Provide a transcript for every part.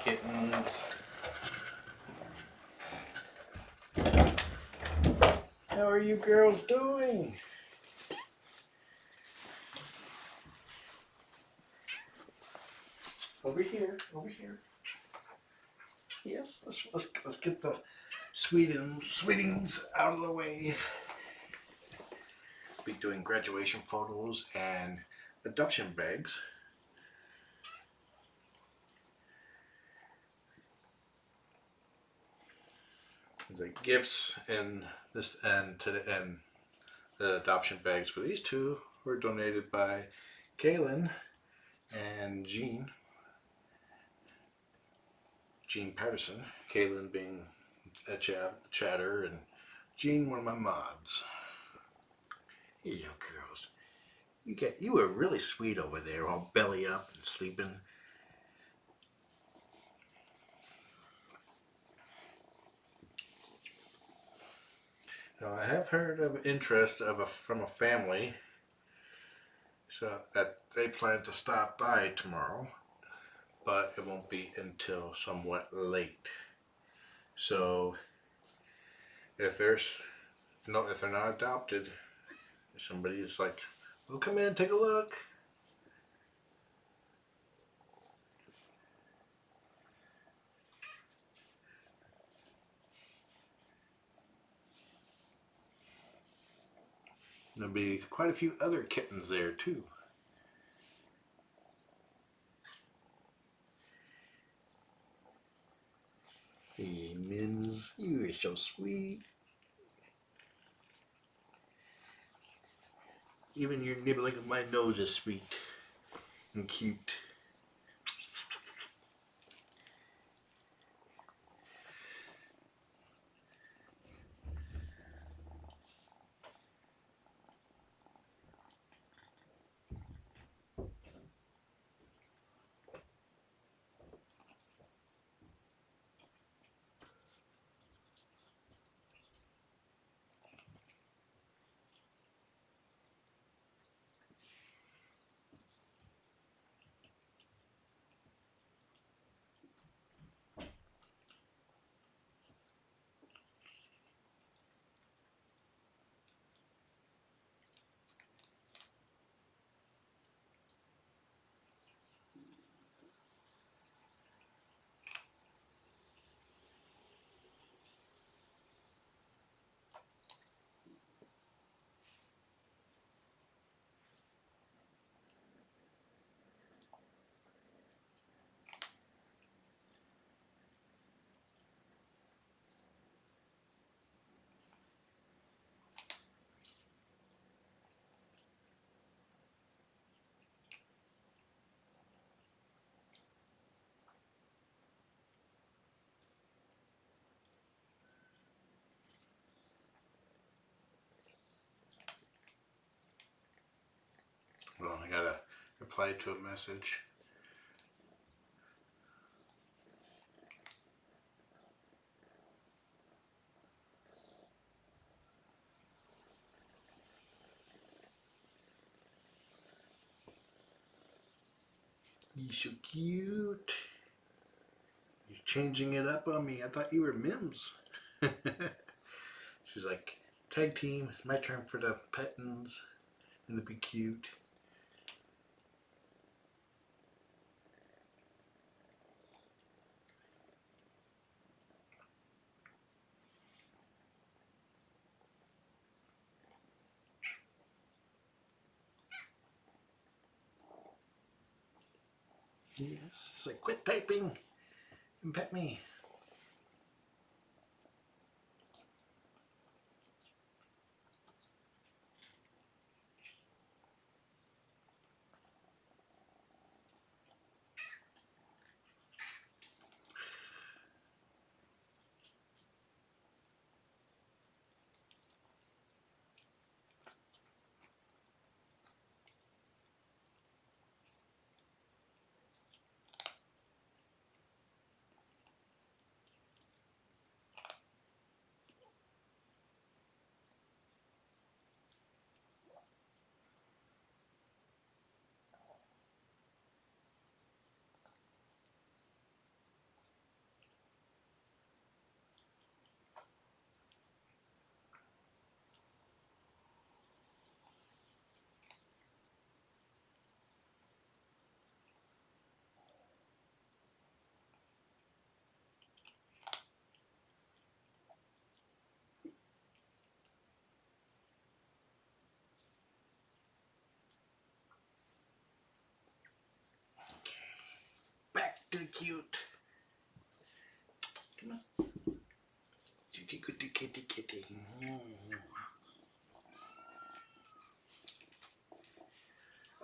kittens. How are you girls doing? Over here, over here. Yes, let's get the sweetings out of the way. Be doing graduation photos and adoption bags. The gifts and the adoption bags for these two were donated by Kaylin and Jean Patterson. Kaylin being a chatter and Jean one of my mods. Hello girls. You were really sweet over there, all belly up and sleeping. Now, I have heard of interest from a family, so that they plan to stop by tomorrow, but it won't be until somewhat late. So if they're not adopted, if somebody's like, "Well, come in, take a look." There'll be quite a few other kittens there too. Hey, Mims, you are so sweet. Even your nibbling of my nose is sweet and cute. Well, I gotta reply to a message. You're so cute. You're changing it up on me. I thought you were Mims. She's like, tag team, my turn for the pettins and to be cute. Yes, she's like, quit typing and pet me. Too cute. Come on. Kitty, kitty, kitty.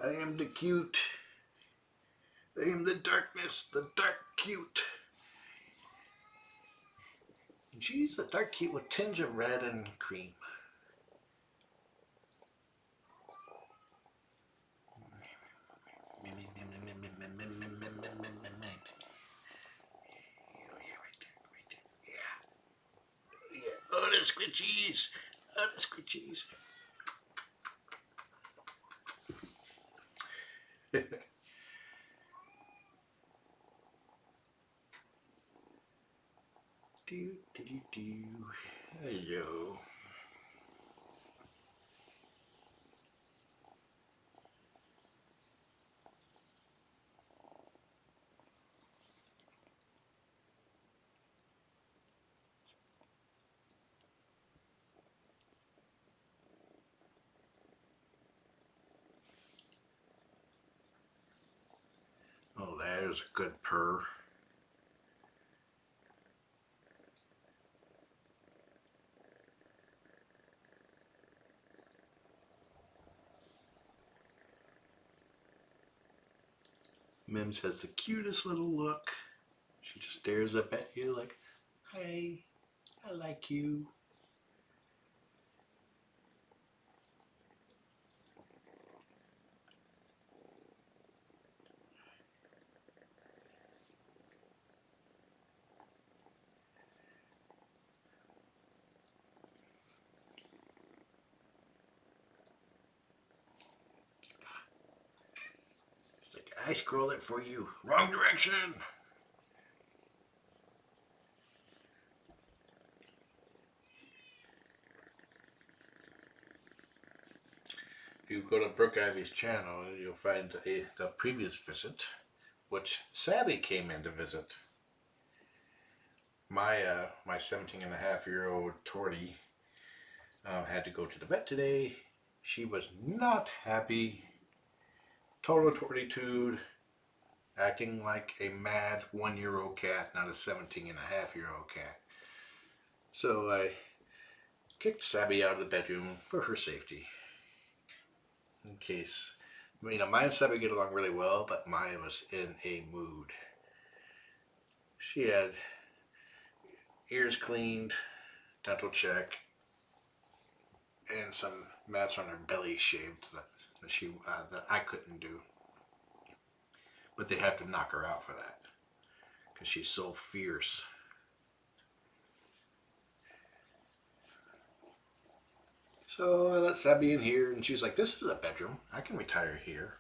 I am the cute. I am the darkness, the dark cute. And she's the dark cute with tinge of red and cream. Oh, the squishies! Oh, the squishies! Do, do, do, do. Hello. Oh, there's a good purr. Mims has the cutest little look. She just stares up at you like, "Hey, I like you." She's like, "I scroll it for you. Wrong direction." If you go to Brooke Ivy's channel, you'll find the previous visit, which Sabby came in to visit. My 17-and-a-half-year-old tortie had to go to the vet today. She was not happy. Total tortitude, acting like a mad 1-year-old cat, not a 17-and-a-half-year-old cat. So I kicked Sabby out of the bedroom for her safety. In case, Maya and Sabby get along really well, but Maya was in a mood. She had ears cleaned, dental check, and some mats on her belly shaved that I couldn't do. But they have to knock her out for that because she's so fierce. So I let Sabby in here, and she's like, "This is a bedroom. I can retire here."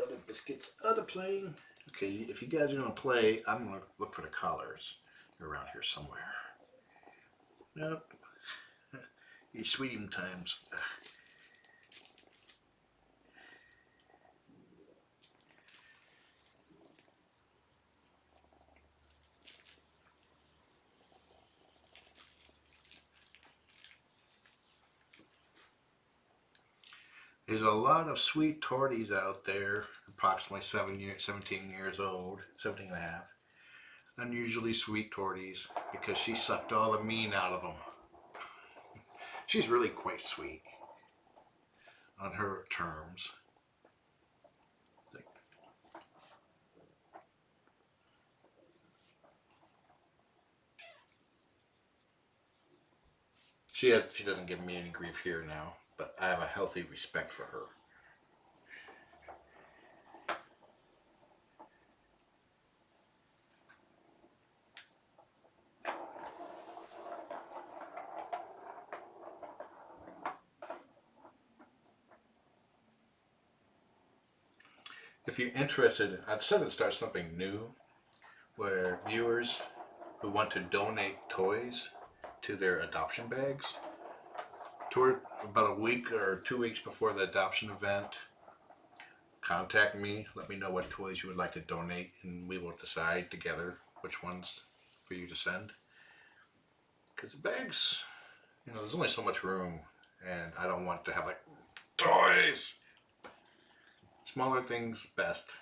Other biscuits, other plane. Okay, if you guys are gonna play, I'm gonna look for the collars. They're around here somewhere. Nope. You sweetie times. There's a lot of sweet torties out there, approximately 17 years old, 17 and a half. Unusually sweet torties because she sucked all the mean out of them. She's really quite sweet on her terms. She doesn't give me any grief here now, but I have a healthy respect for her. If you're interested, I'd said to start something new where viewers who want to donate toys to their adoption bags toward about a week or 2 weeks before the adoption event, contact me. Let me know what toys you would like to donate, and we will decide together which ones for you to send. Because the bags, there's only so much room, and I don't want to have like toys. Smaller things best.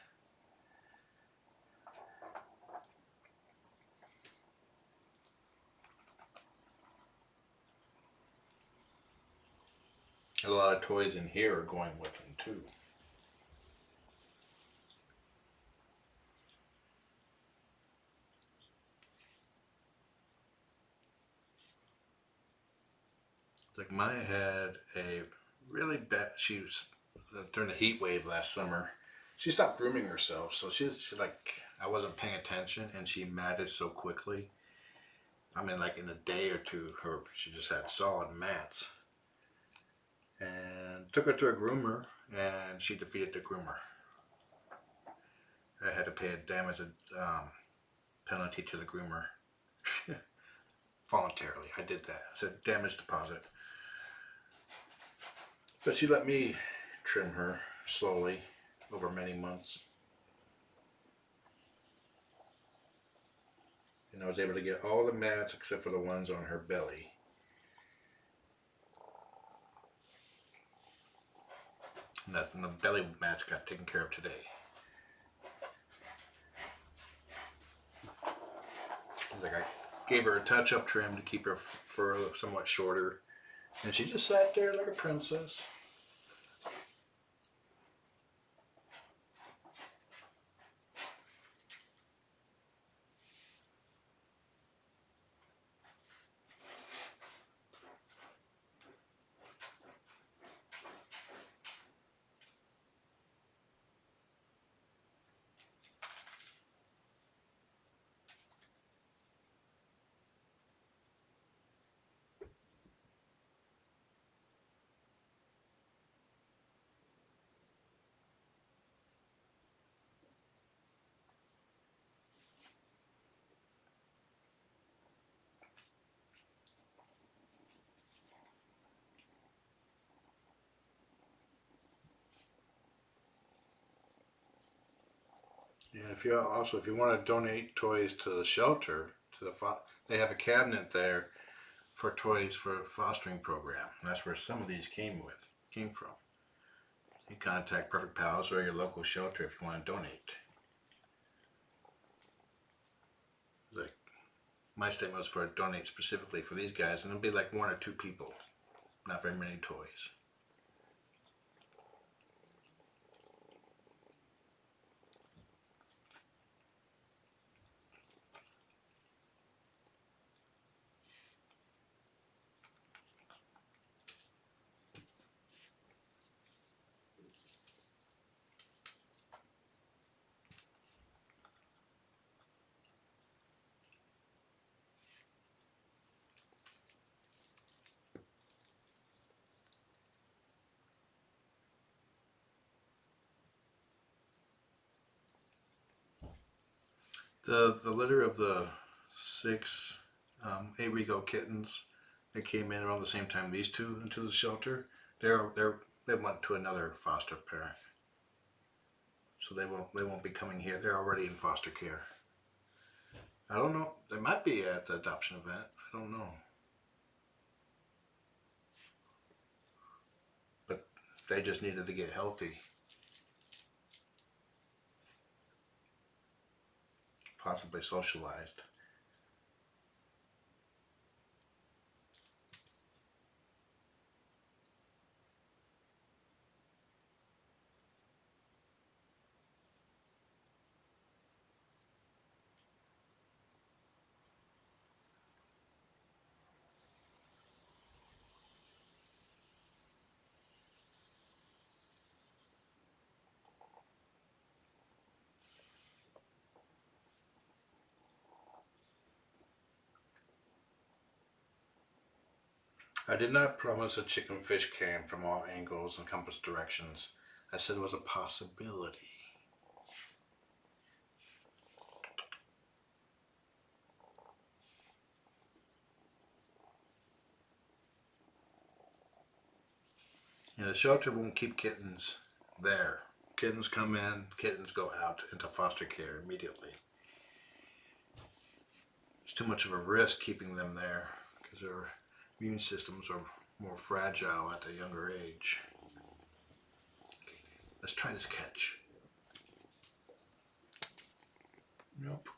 A lot of toys in here are going with them too. Like Maya had a really bad. She was during the heat wave last summer. She stopped grooming herself, so she like I wasn't paying attention, and she matted so quickly. I mean, like in a day or two, she just had solid mats. And took her to a groomer, and she defeated the groomer. I had to pay a damage penalty to the groomer voluntarily. I did that. I said damage deposit. But she let me trim her slowly over many months. And I was able to get all the mats except for the ones on her belly. And the belly mats got taken care of today. Like I gave her a touch-up trim to keep her fur somewhat shorter. And she just sat there like a princess. Yeah, if you want to donate toys to the shelter, they have a cabinet there for toys for a fostering program. And that's where some of these came from. You contact Purrfect Pals or your local shelter if you want to donate. Like my statement was for donate specifically for these guys, and it'll be like 1 or 2 people, not very many toys. The litter of the 6 8-week-old kittens that came in around the same time these two into the shelter, they went to another foster parent, so they won't be coming here. They're already in foster care. I don't know. They might be at the adoption event. I don't know, but they just needed to get healthy, possibly socialized. I did not promise a chicken fish cam from all angles and compass directions. I said it was a possibility. The shelter won't keep kittens there. Kittens come in, kittens go out into foster care immediately. It's too much of a risk keeping them there because their immune systems are more fragile at a younger age. Okay, let's try this catch. Nope.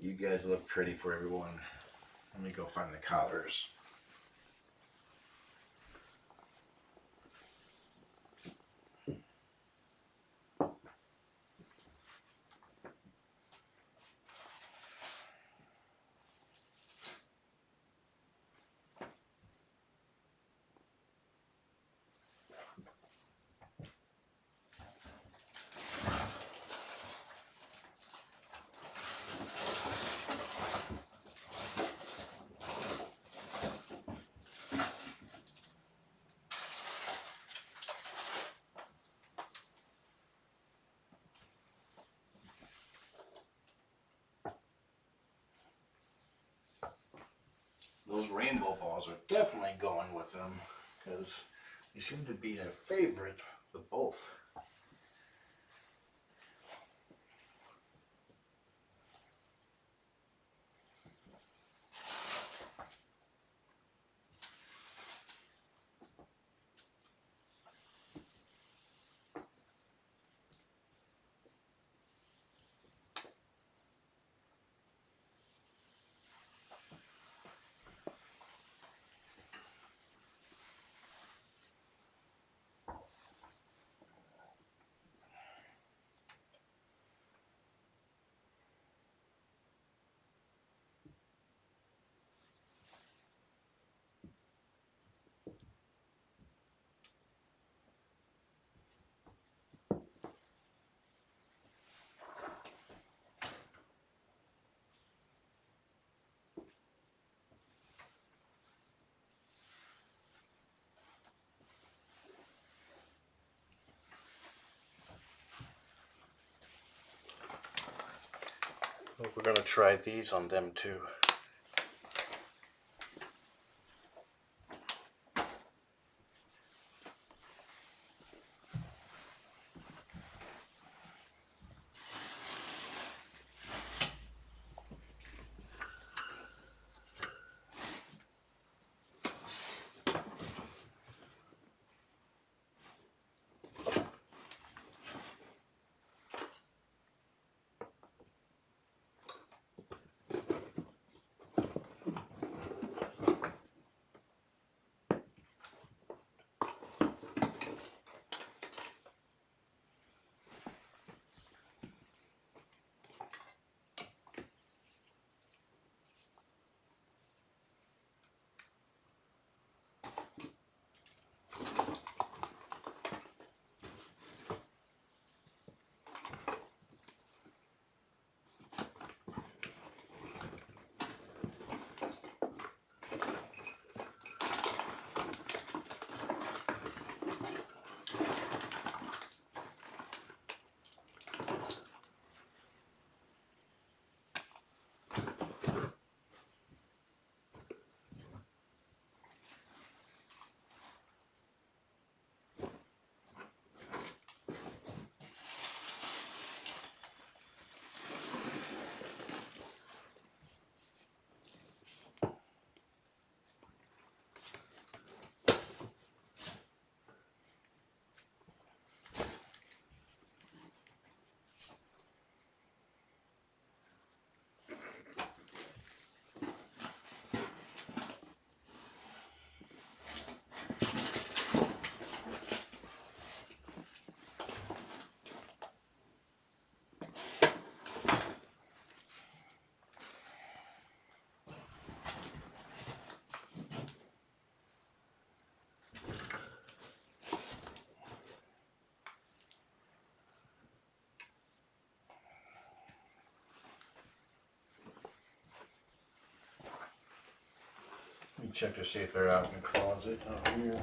You guys look pretty for everyone. Let me go find the collars. Those rainbow balls are definitely going with them because they seem to be a favorite with both. We're going to try these on them too. Check to see if they're out in the closet out here.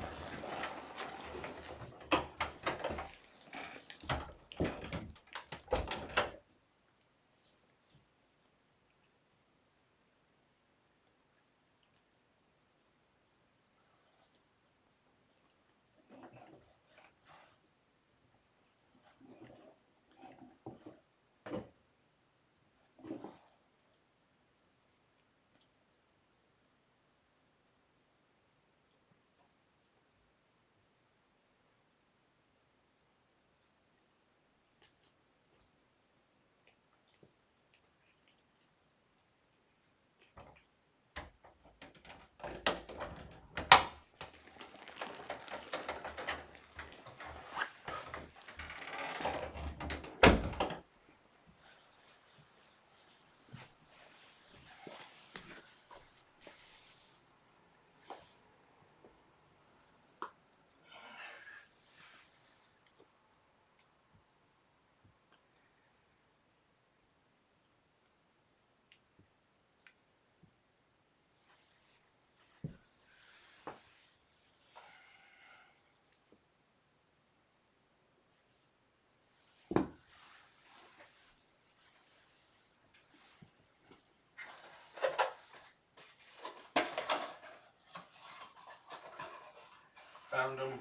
Found them.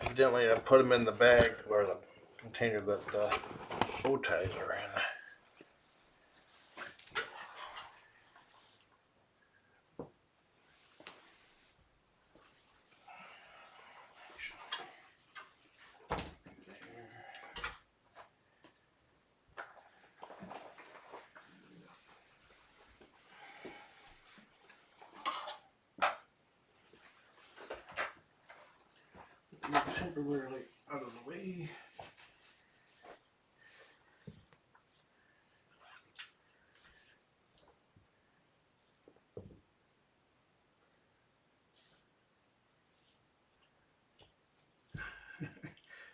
Evidently, I put them in the bag or the container that the bow ties are in. Temporarily out of the way.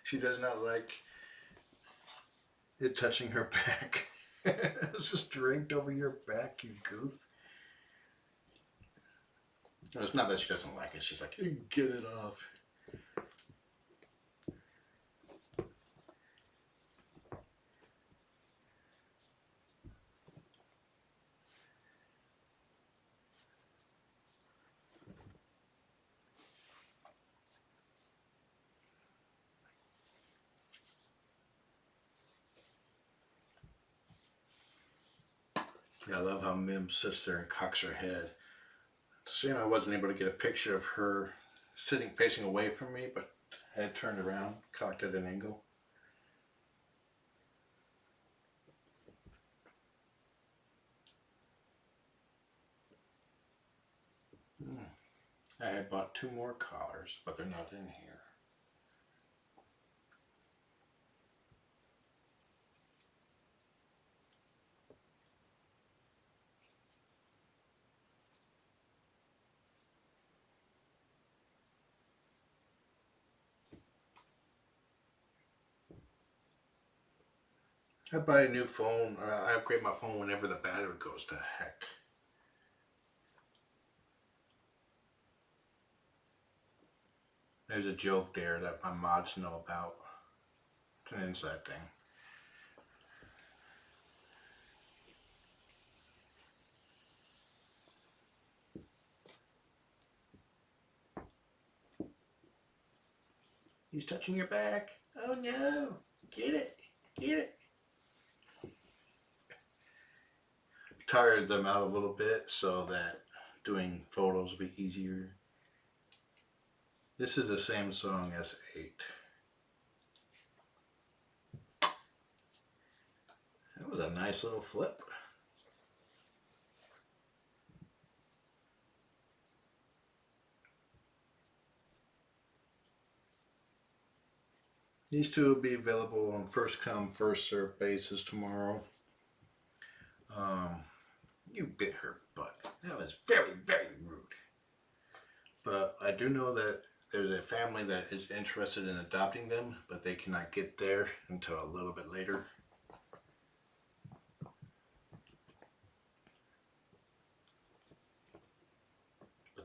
She does not like it touching her back. It's just draped over your back, you goof. No, it's not that she doesn't like it. She's like, get it off. Yeah, I love how Mim sits there and cocks her head. It's a shame I wasn't able to get a picture of her sitting facing away from me, but head turned around, cocked at an angle. I had bought 2 more collars, but they're not in here. I buy a new phone, or I upgrade my phone whenever the battery goes to heck. There's a joke there that my mods know about. It's an inside thing. He's touching your back. Oh no! Get it! Get it! Tired them out a little bit so that doing photos will be easier. This is a Samsung S8. That was a nice little flip. These two will be available on first come, first served basis tomorrow. You bit her butt. That was very, very rude. But I do know that there's a family that is interested in adopting them, but they cannot get there until a little bit later.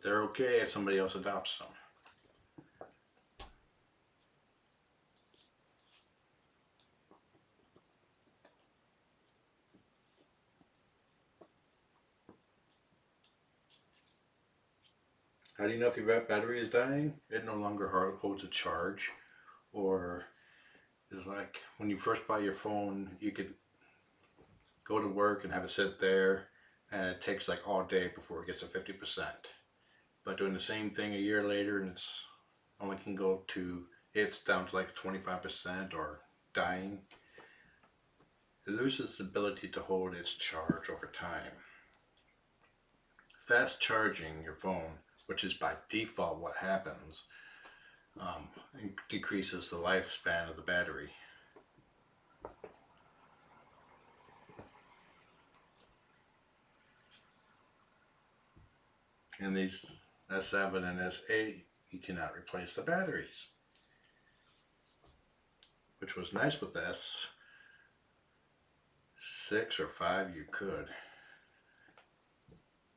they're okay if somebody else adopts them. How do you know if your battery is dying? It no longer holds a charge, or it's like when you first buy your phone, you could go to work and have it sit there, and it takes like all day before it gets to 50%. But doing the same thing a year later, and it's only can go to, it's down to like 25% or dying. It loses the ability to hold its charge over time. Fast charging your phone, which is by default what happens, decreases the lifespan of the battery. And these S7 and S8, you cannot replace the batteries, which was nice with the S6 or 5 you could.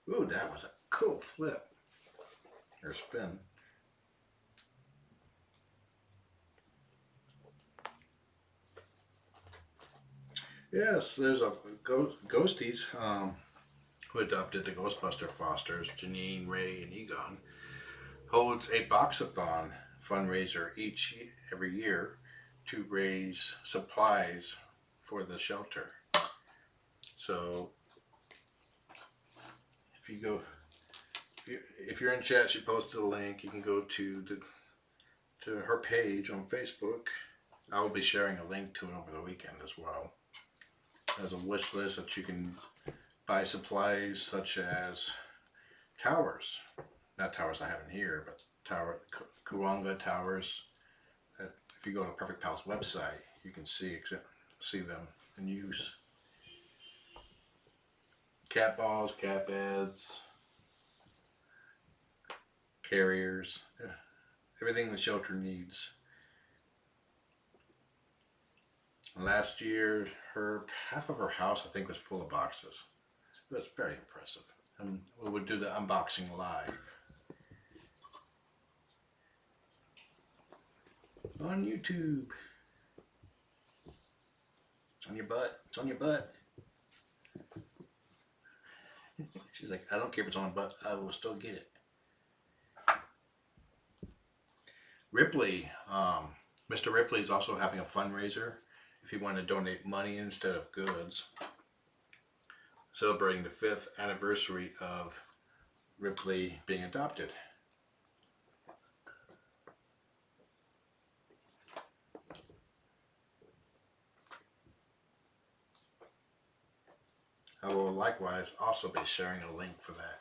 Ooh, that was a cool flip or spin. Yes, there's a Ghosties who adopted the Ghostbuster Fosters, Janine, Ray, and Egon, holds a boxathon fundraiser every year to raise supplies for the shelter. So if you go, if you're in chat, she posted a link. You can go to her page on Facebook. I will be sharing a link to it over the weekend as well. There's a wish list that you can buy supplies such as towers. Not towers I have in here, but Kawanga towers. That if you go to Purrfect Pals website, you can see them in use. Cat balls, cat beds, carriers, everything the shelter needs. Last year, half of her house, I think, was full of boxes. It was very impressive. And we would do the unboxing live on YouTube. It's on your butt. It's on your butt. She's like, I don't care if it's on my butt. I will still get it. Ripley, Mr. Ripley is also having a fundraiser if you want to donate money instead of goods, celebrating the 5th anniversary of Ripley being adopted. I will likewise also be sharing a link for that.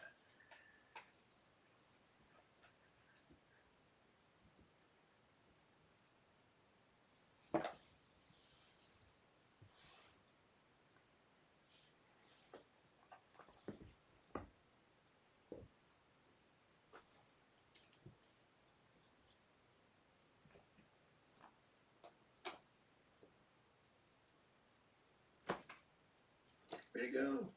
Way to go.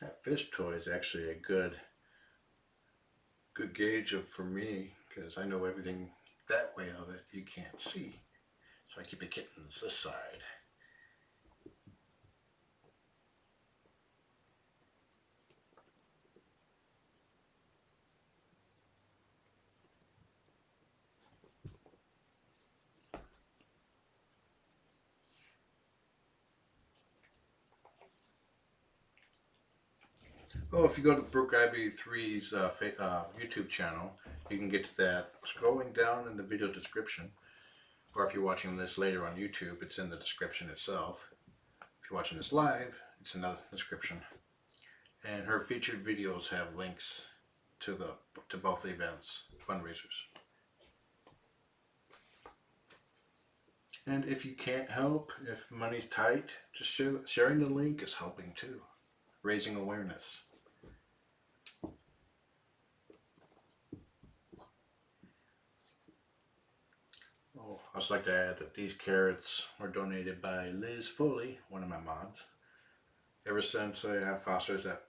That fish toy is actually a good gauge for me, because I know everything that way of it you can't see. So I keep the kittens this side. Oh, if you go to Brooke Ivy 3's YouTube channel, you can get to that scrolling down in the video description. Or if you're watching this later on YouTube, it's in the description itself. If you're watching this live, it's in the description. And her featured videos have links to both the events, fundraisers. And if you can't help, if money's tight, just sharing the link is helping too, raising awareness. Oh, I'd also like to add that these carrots were donated by Liz Foley, one of my mods. Ever since I have fosters that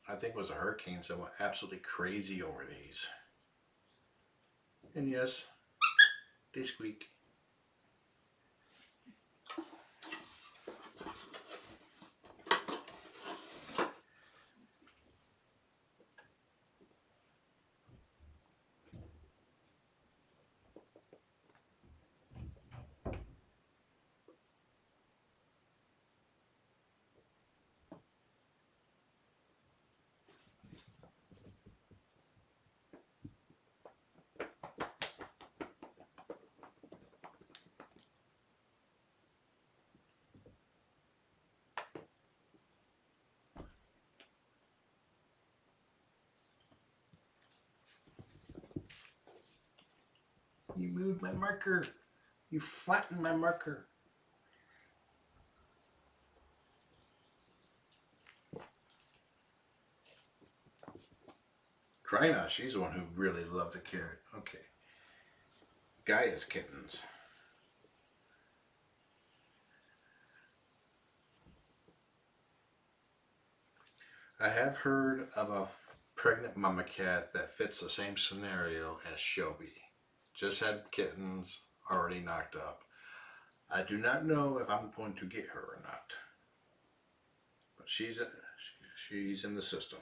I think it was the hurricanes that went absolutely crazy over these. And yes, they squeak. You moved my marker. You flattened my marker. Trina, she's the one who really loved the carrot. Okay. Gaia's kittens. I have heard of a pregnant mama cat that fits the same scenario as Shelby. Just had kittens already knocked up. I do not know if I'm going to get her or not. But she's in the system.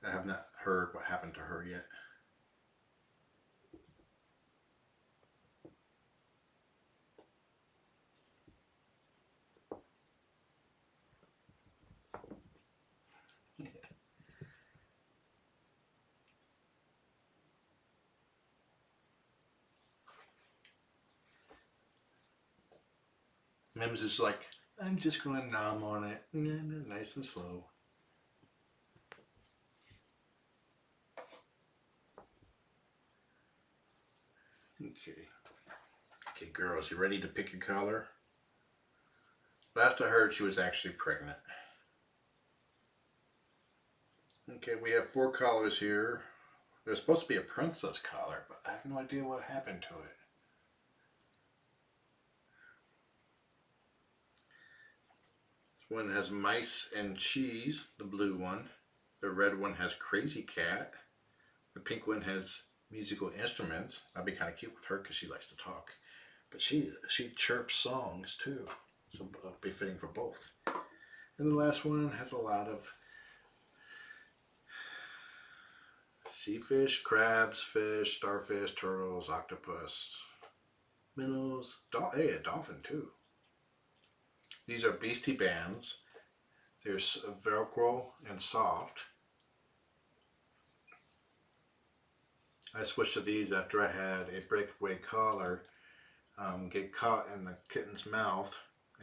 I have not heard what happened to her yet. Mims is like, I'm just going to nom on it. Nice and slow. Okay. Okay, girls, you ready to pick your color? Last I heard, she was actually pregnant. Okay, we have 4 collars here. There's supposed to be a princess collar, but I have no idea what happened to it. This one has mice and cheese, the blue one. The red one has crazy cat. The pink one has musical instruments. That'd be kind of cute with her because she likes to talk. But she chirps songs too, so it'll be fitting for both. And the last one has a lot of sea fish, crabs, fish, starfish, turtles, octopus, minnows, hey, a dolphin too. These are beastie bands. They're Velcro and soft. I switched to these after I had a breakaway collar get caught in the kitten's mouth,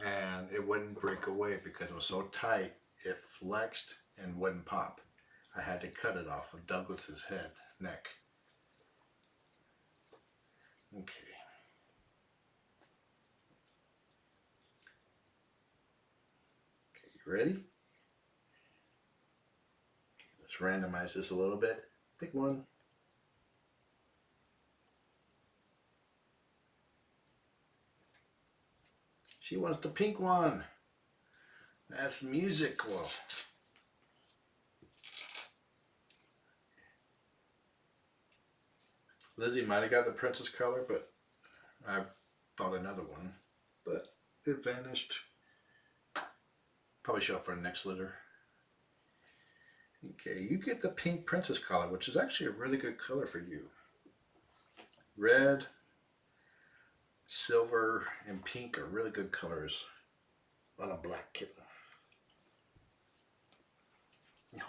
and it wouldn't break away because it was so tight it flexed and wouldn't pop. I had to cut it off of Douglas's neck. Okay. Okay, you ready? Let's randomize this a little bit. Pick one. She wants the pink one. That's musical. Lizzie might have got the princess color, but I thought another one. But it vanished. Probably show up for the next litter. Okay, you get the pink princess collar, which is actually a really good color for you. Red, silver, and pink are really good colors on a black kitten. No.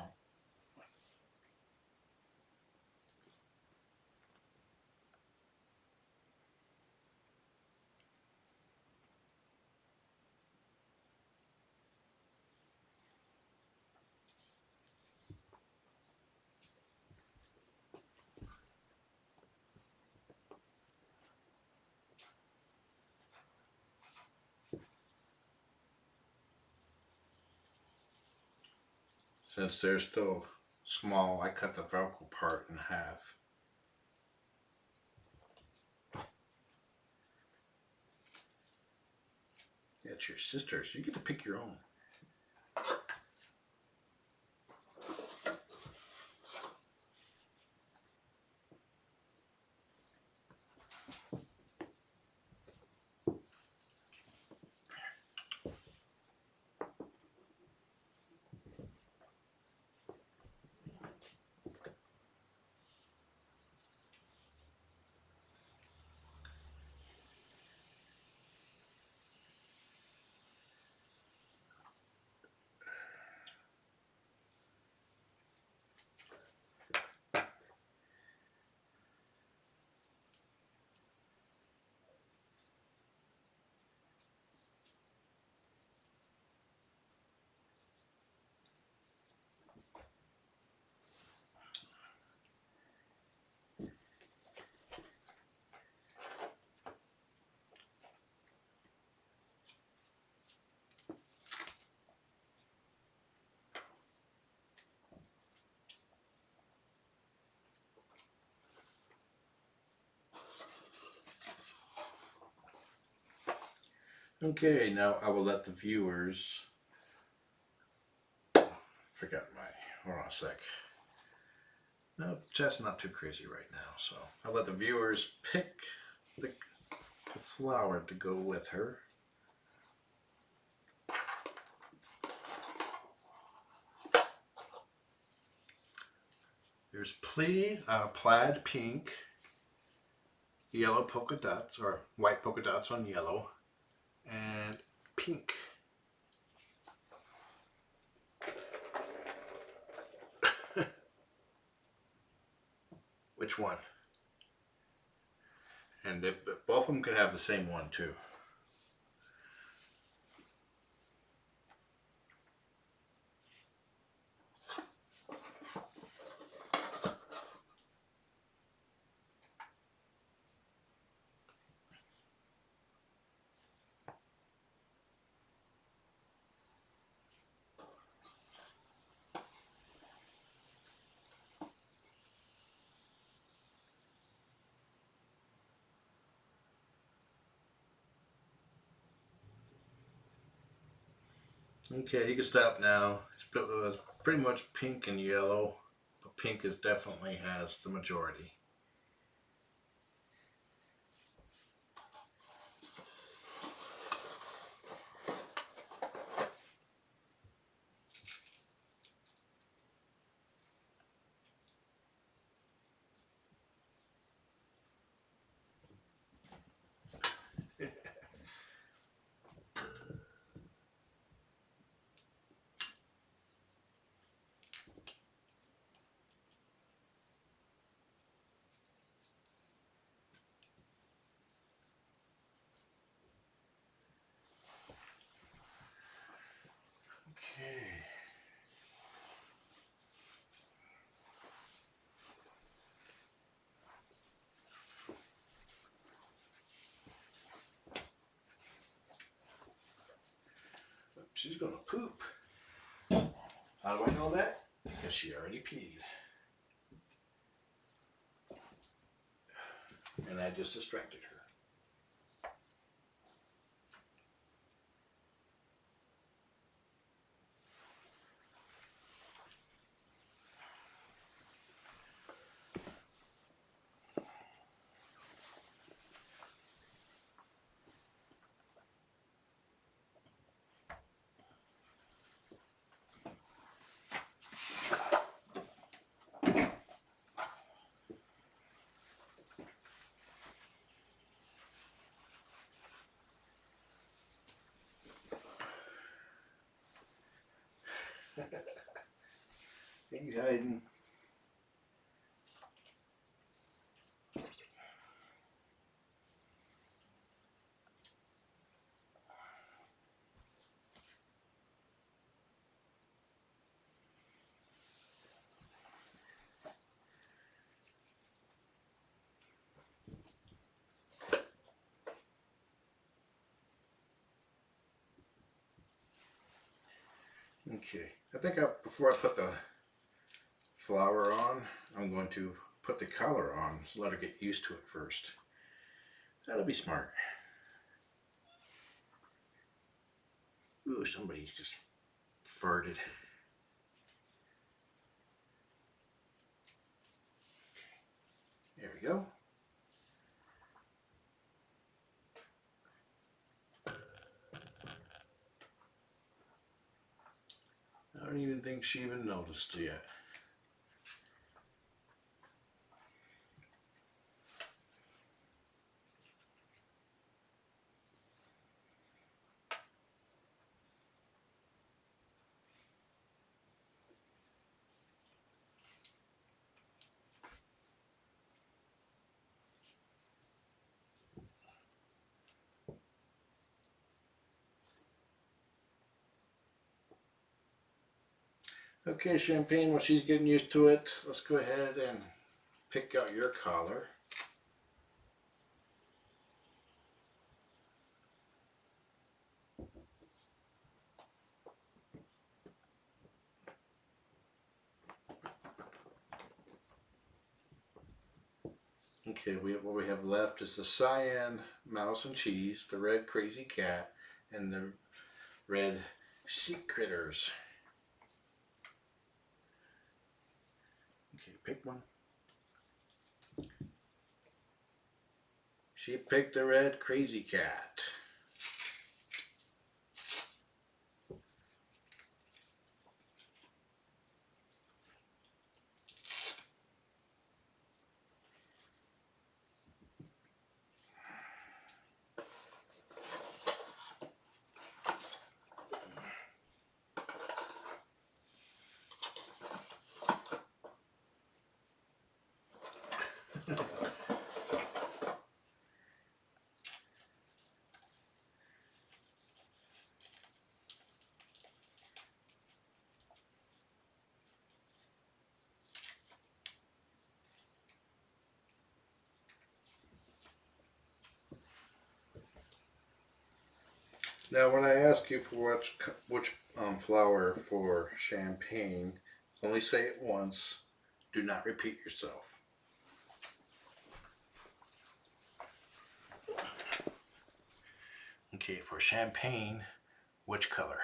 Since they're still small, I cut the vocal part in half. It's your sister's. You get to pick your own. Okay, now I will let the viewers. Forgot my. Hold on a sec. No, chat's not too crazy right now, so I'll let the viewers pick the flower to go with her. There's plaid pink, yellow polka dots, or white polka dots on yellow, and pink. Which one? And both of them could have the same one too. Okay, you can stop now. It's pretty much pink and yellow, but pink definitely has the majority. Okay. She's gonna poop. How do I know that? Because she already peed. And I just distracted her. Hey, hiding. Okay, I think before I put the flour on, I'm going to put the color on, so let her get used to it first. That'll be smart. Ooh, somebody just farted. Okay, there we go. I don't even think she even noticed yet. Okay, Champagne, while she's getting used to it, let's go ahead and pick out your collar. Okay, what we have left is the cyan mouse and cheese, the red crazy cat, and the red sea critters. Okay, pick one. She picked the red crazy cat. Now, when I ask you for which flower for Champagne, only say it once. Do not repeat yourself. Okay, for Champagne, which color?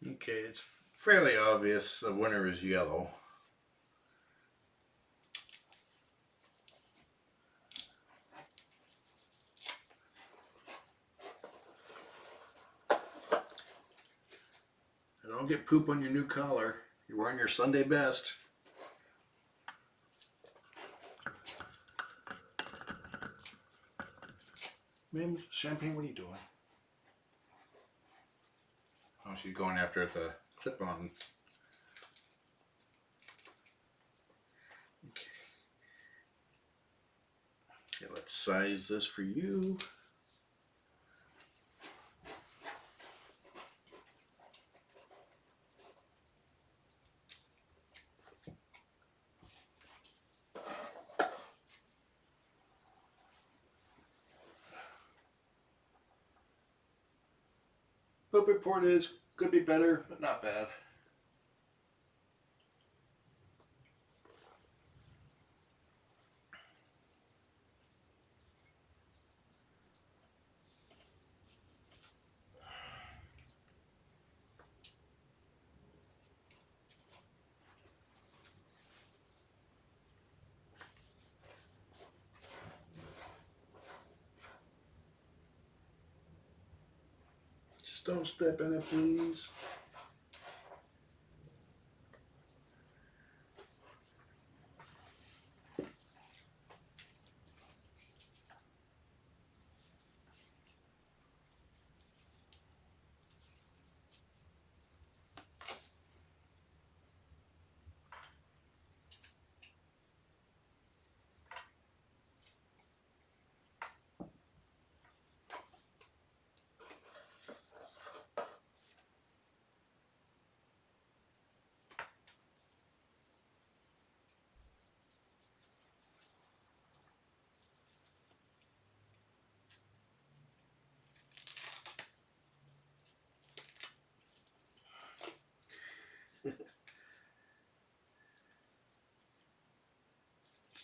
Okay, it's fairly obvious the winner is yellow. And don't get poop on your new collar. You're wearing your Sunday best. Ma'am, Champagne, what are you doing? Oh, she's going after the clip-on. Okay. Okay, let's size this for you. Poop report is could be better, but not bad. Just don't step in it, please.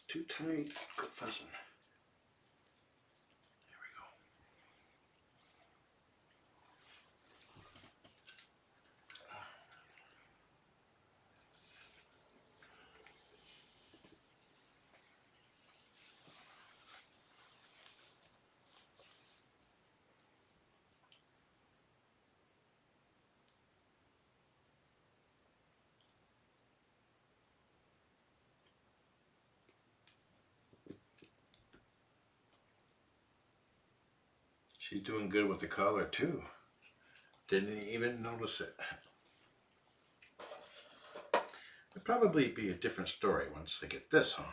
too tight. Quit fussing. There we go. She's doing good with the color too. Didn't even notice it. It'll probably be a different story once I get this on.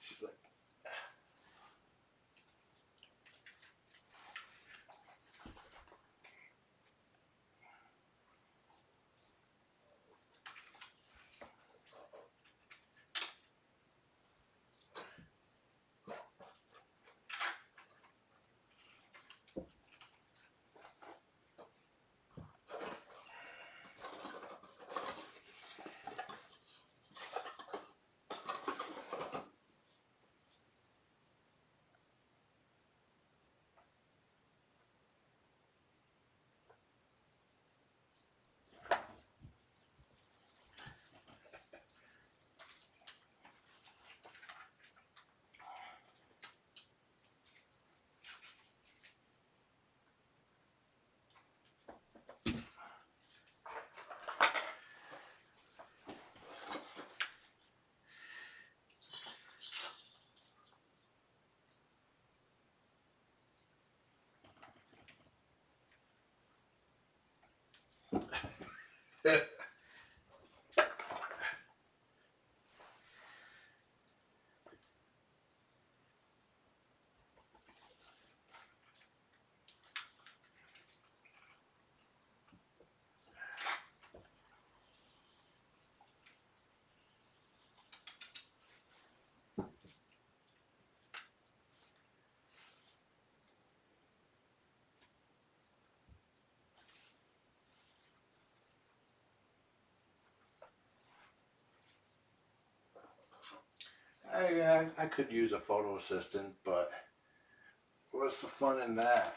She's like, I could use a photo assistant, but what's the fun in that?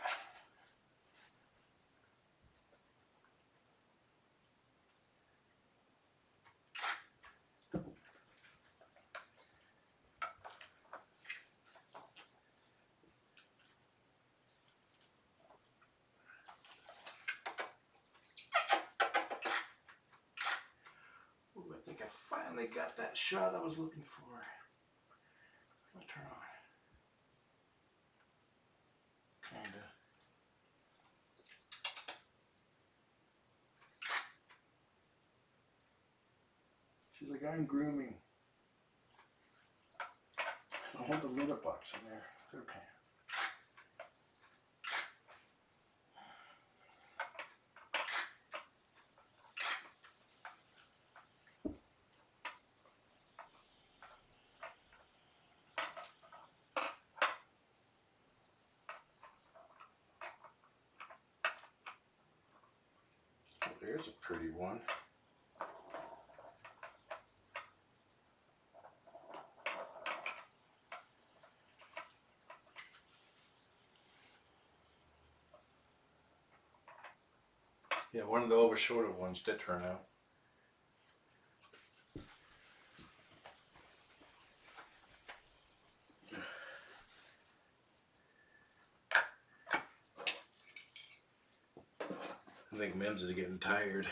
Ooh, I think I finally got that shot I was looking for. Let's turn on. Kinda. She's like, I'm grooming. I want the litter box in there. Litter pan. Oh, there's a pretty one. Yeah, one of the over shoulder ones did turn out. think Mims is getting tired.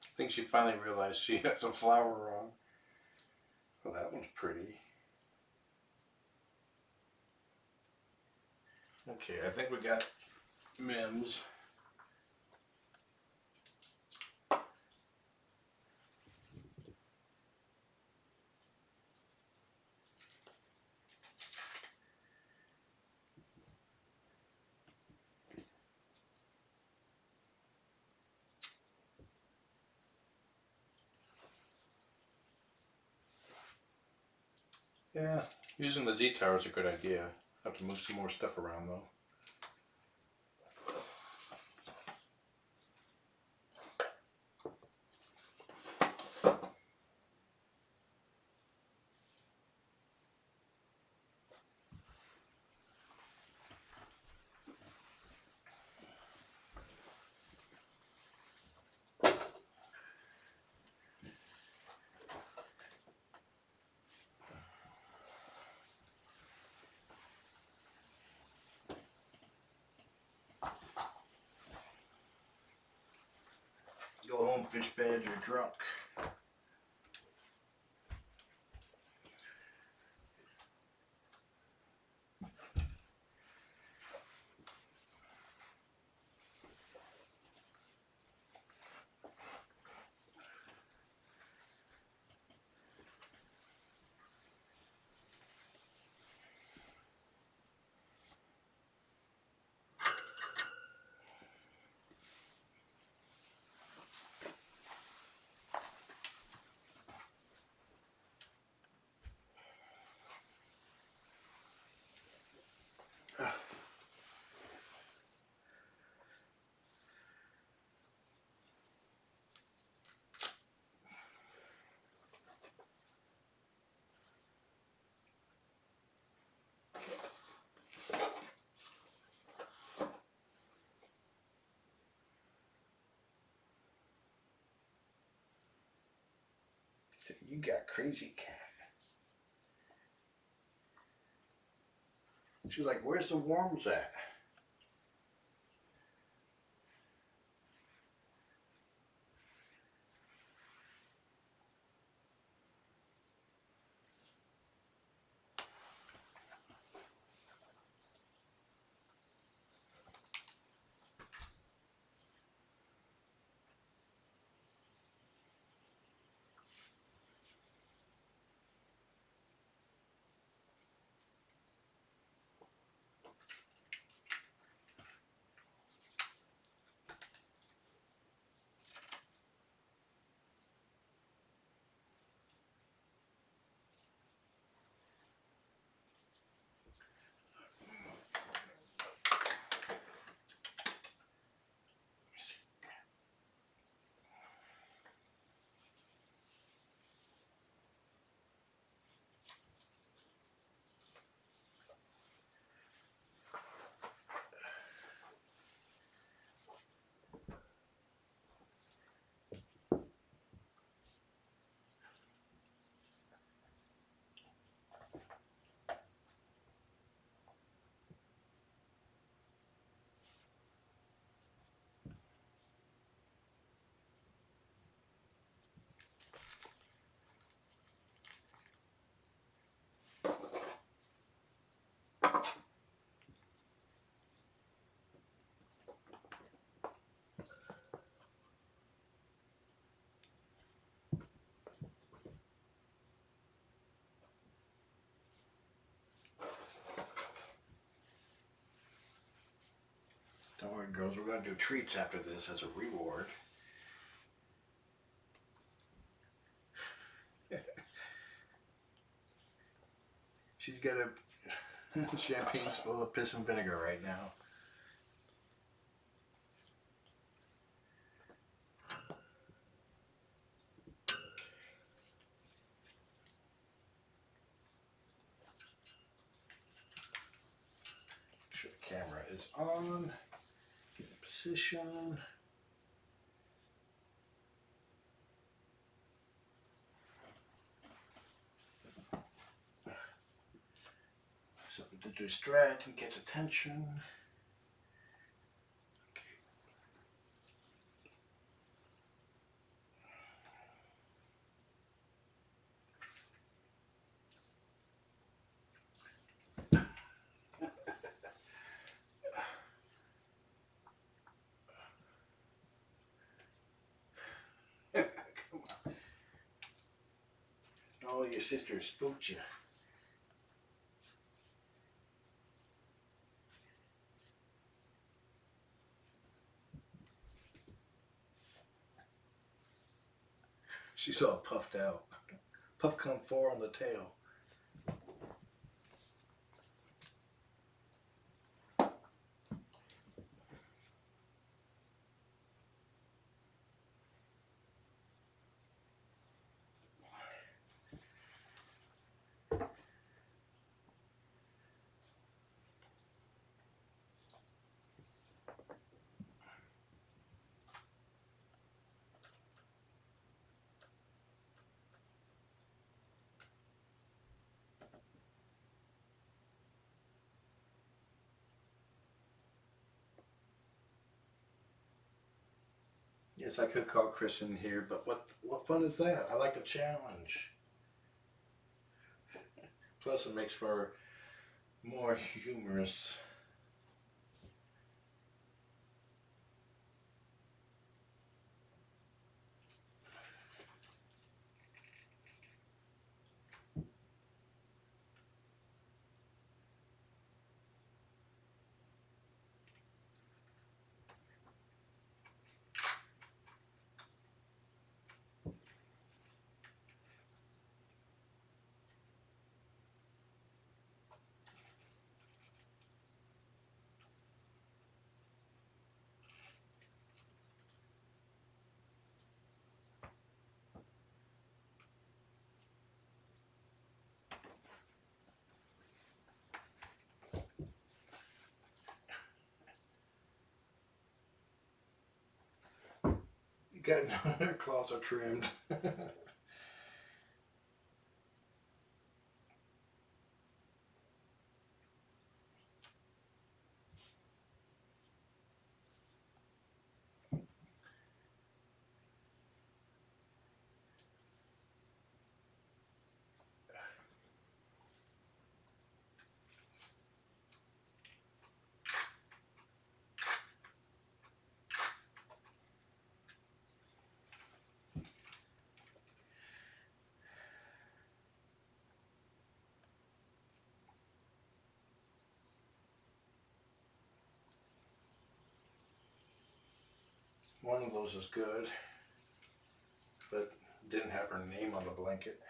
I think she finally realized she has a flower on. Well, that one's pretty. Okay, I think we got Mims. Yeah, using the Z-tower is a good idea. I have to move some more stuff around though. Go home, fish bed, you're drunk. You got crazy cat. She's like, where's the worms at? Alright girls, we're going to do treats after this as a reward. She's got a champagne's full of piss and vinegar right now. Make sure the camera is on. Get in position. Something to distract and get attention. Come on. Oh, your sister spooked you. She's all puffed out. Puff come 4 on the tail. Yes, I could call Chris in here, but what fun is that? I like the challenge. Plus it makes for more humorous. You got her claws are trimmed. One of those is good, but didn't have her name on the blanket.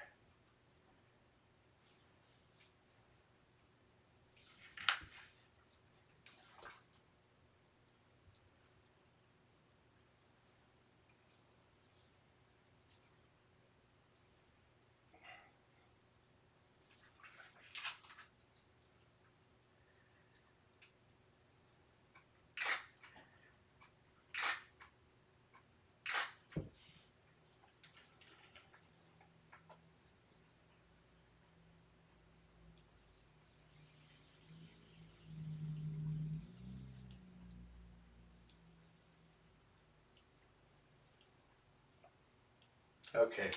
Okay,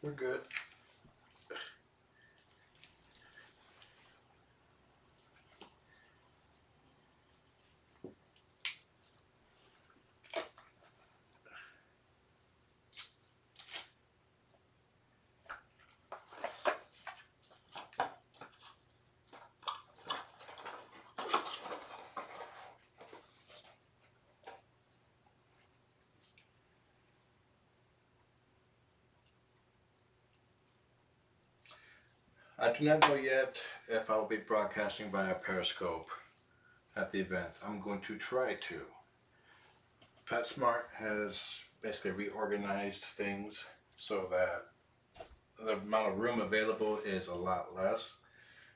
we're good. I do not know yet if I will be broadcasting via Periscope at the event. I'm going to try to. PetSmart has basically reorganized things so that the amount of room available is a lot less.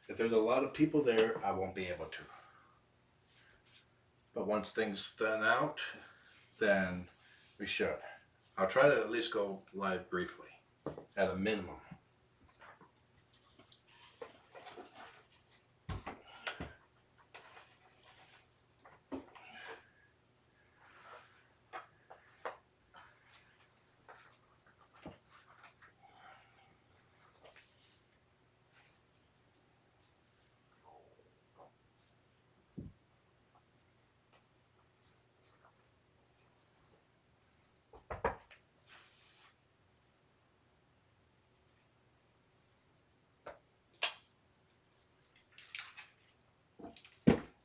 If there's a lot of people there, I won't be able to. But once things thin out, then we should. I'll try to at least go live briefly, at a minimum.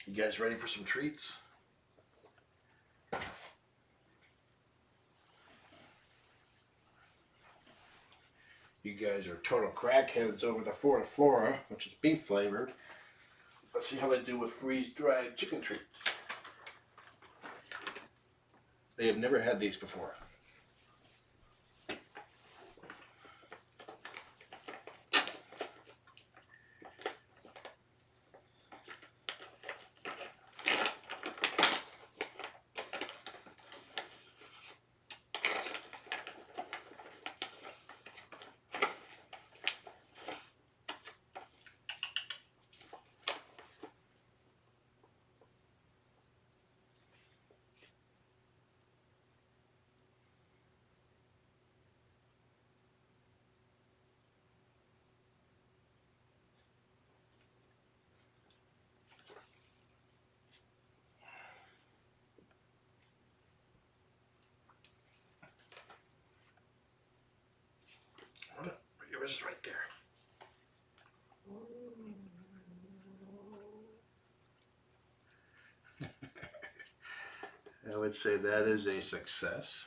You guys ready for some treats? You guys are total crackheads over the Flora, which is beef flavored. Let's see how they do with freeze-dried chicken treats. They have never had these before. Yours is right there. I would say that is a success.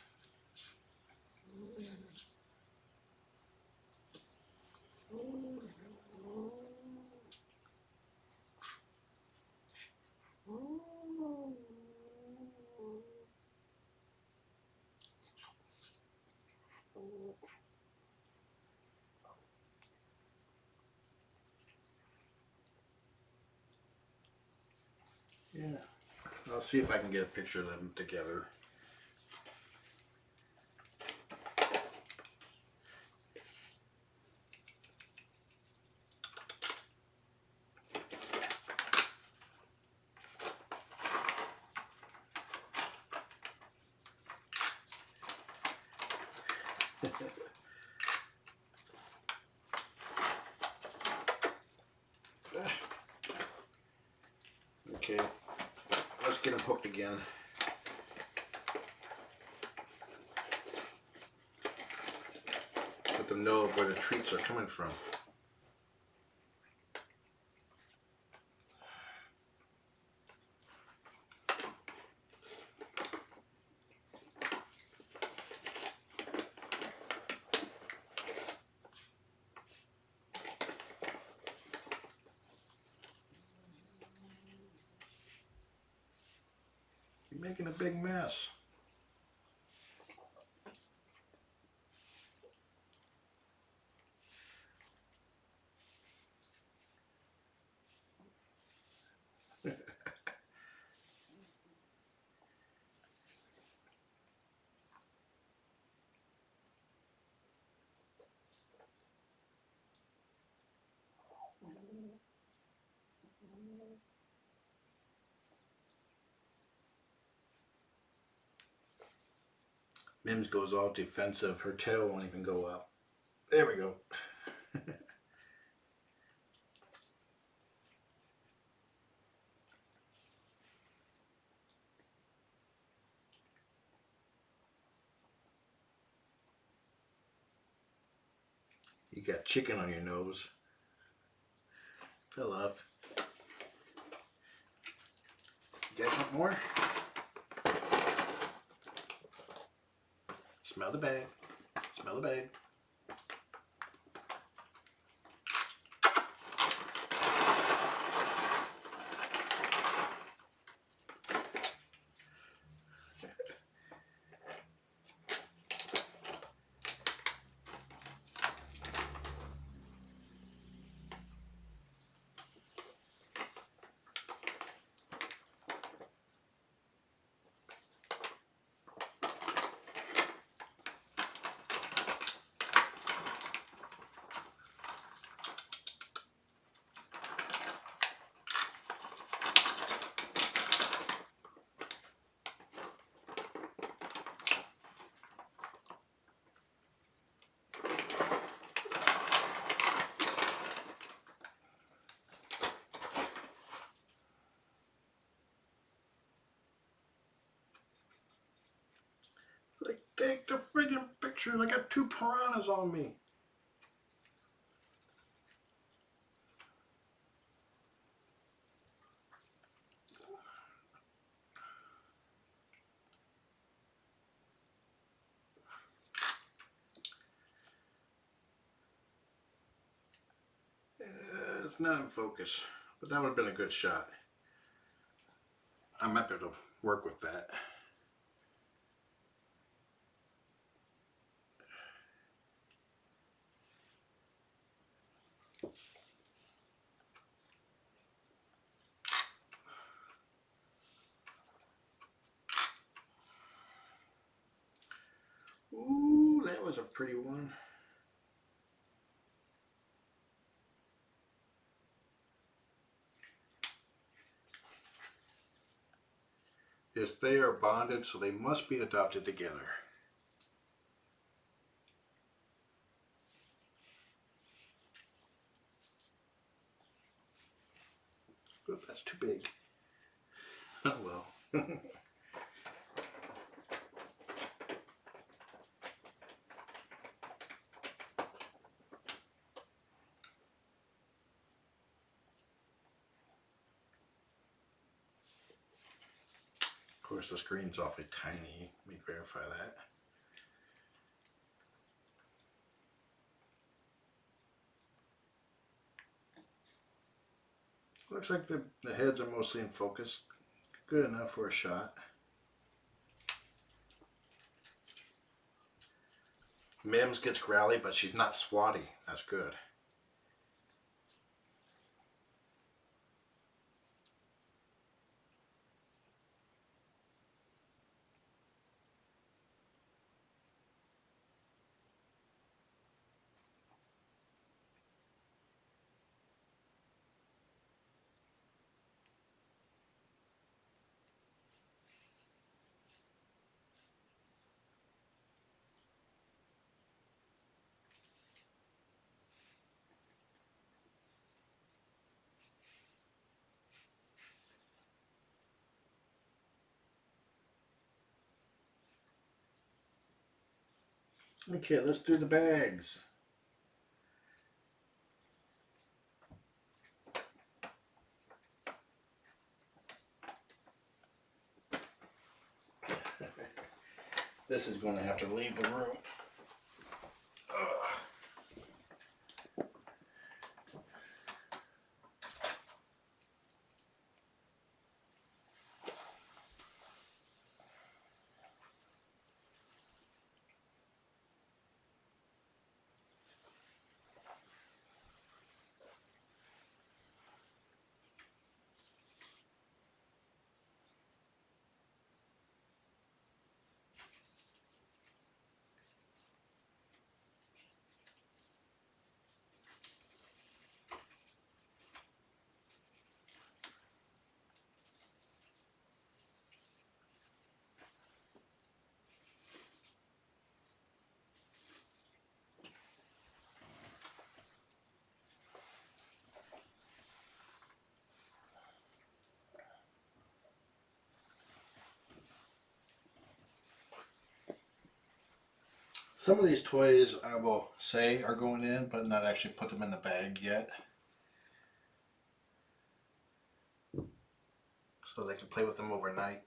Yeah, I'll see if I can get a picture of them together. Okay, let's get them hooked again. Let them know where the treats are coming from. You're making a big mess. Mims goes all defensive. Her tail won't even go up. There we go. You got chicken on your nose. Fell off. You guys want more? Smell the bag. Smell the bag. take the friggin' pictures. I got 2 piranhas on me. It's not in focus, but that would have been a good shot. I might be able to work with that. Ooh, that was a pretty one. Yes, they are bonded, so they must be adopted together. Oop, that's too big. Oh well. Of course, the screen's awfully tiny. Let me verify that. Looks like the heads are mostly in focus. Good enough for a shot. Mims gets growly, but she's not swatty. That's good. Okay, let's do the bags. This is going to have to leave the room. Some of these toys I will say are going in, but not actually put them in the bag yet. So they can play with them overnight.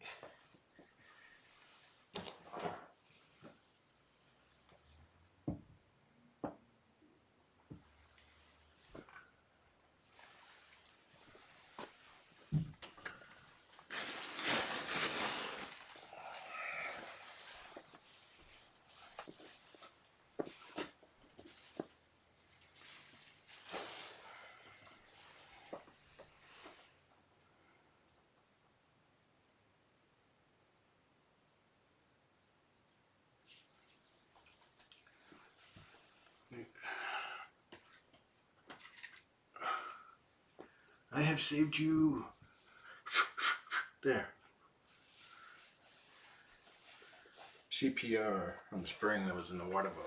I have saved you. There. CPR on the spring that was in the water bowl.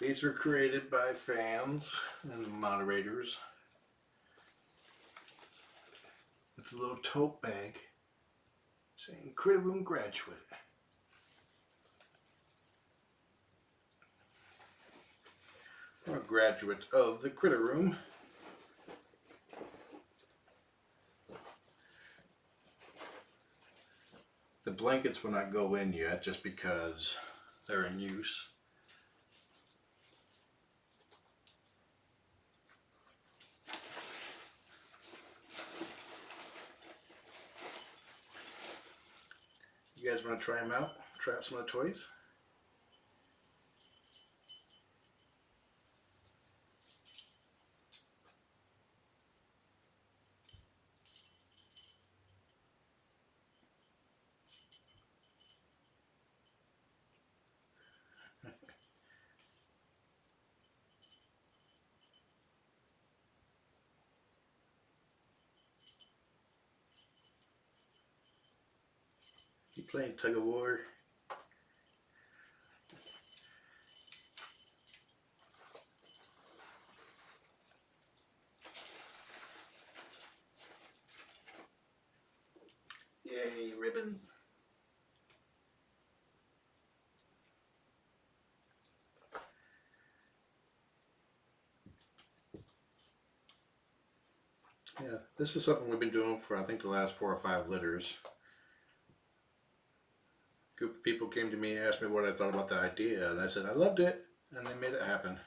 These were created by fans and moderators. It's a little tote bag saying Critter Room Graduate. Or graduate of the Critter Room. The blankets will not go in yet just because they're in use. You guys want to try them out? Try out some of the toys? You playing tug of war? Yay, ribbon! Yeah, this is something we've been doing for I think the last 4 or 5 litters. A group of people came to me and asked me what I thought about the idea, and I said I loved it, and they made it happen.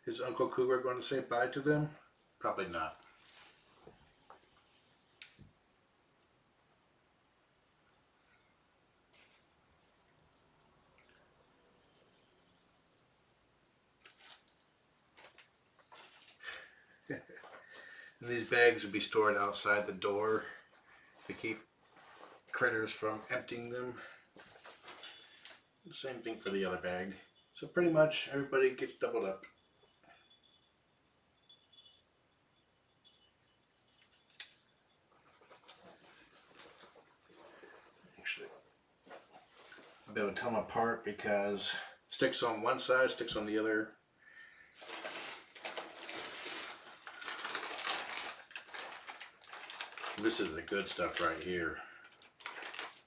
Is Uncle Cougar going to say bye to them? Probably not. And these bags would be stored outside the door to keep critters from emptying them. Same thing for the other bag. So pretty much everybody gets doubled up. Actually, I'll be able to tell them apart because sticks on one side, sticks on the other. This is the good stuff right here.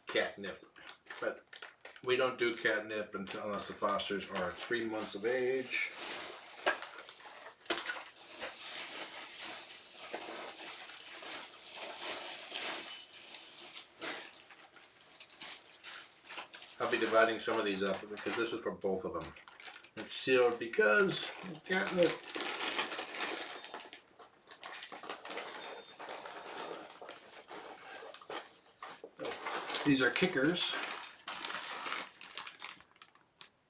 Catnip. But we don't do catnip unless the fosters are 3 months of age. I'll be dividing some of these up because this is for both of them. It's sealed because catnip. These are kickers.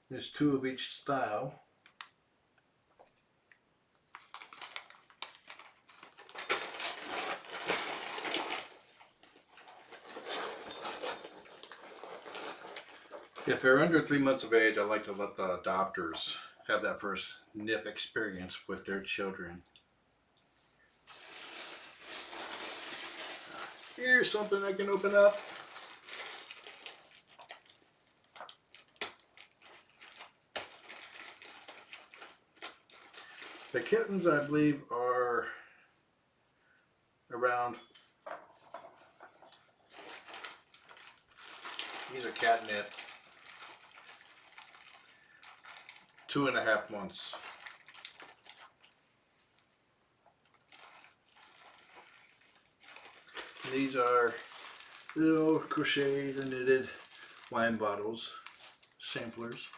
There's 2 of each style. If they're under 3 months of age, I like to let the adopters have that first nip experience with their children. Here's something I can open up. The kittens, I believe, are around, these are catnip, 2.5 months. These are little crocheted and knitted wine bottles, samplers.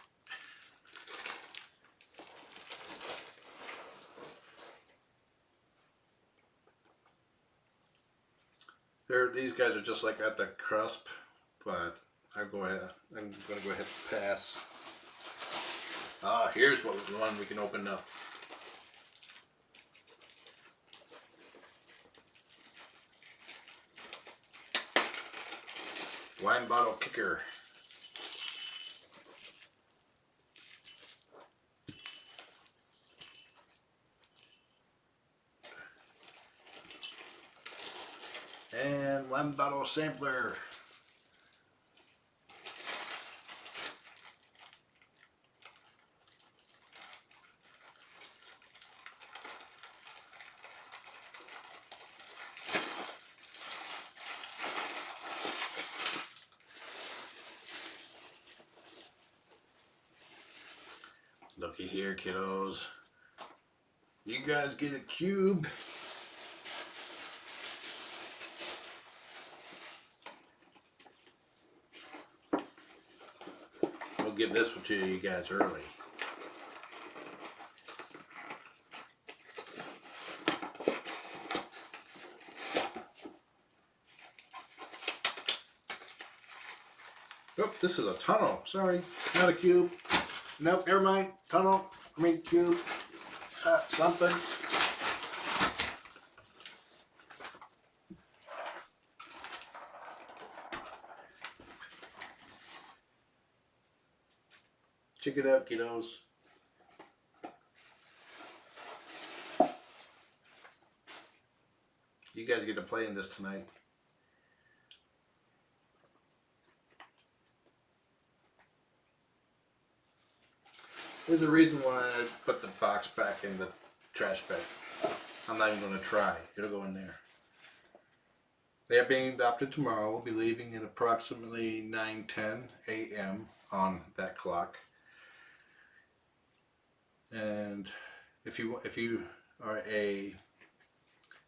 These guys are just like at the cusp, but I'm going to go ahead and pass. Ah, here's one we can open up. Wine bottle kicker. and 1 bottle sampler. Looky here, kiddos. You guys get a cube. We'll give this one to you guys early. Oh, this is a tunnel. Sorry, not a cube. Nope, never mind. Tunnel. I mean cube. Something. Check it out, kiddos. You guys get to play in this tonight. There's a reason why I put the box back in the trash bag. I'm not even going to try. It'll go in there. They are being adopted tomorrow. We'll be leaving at approximately 9:10 a.m. on that clock. And if you are a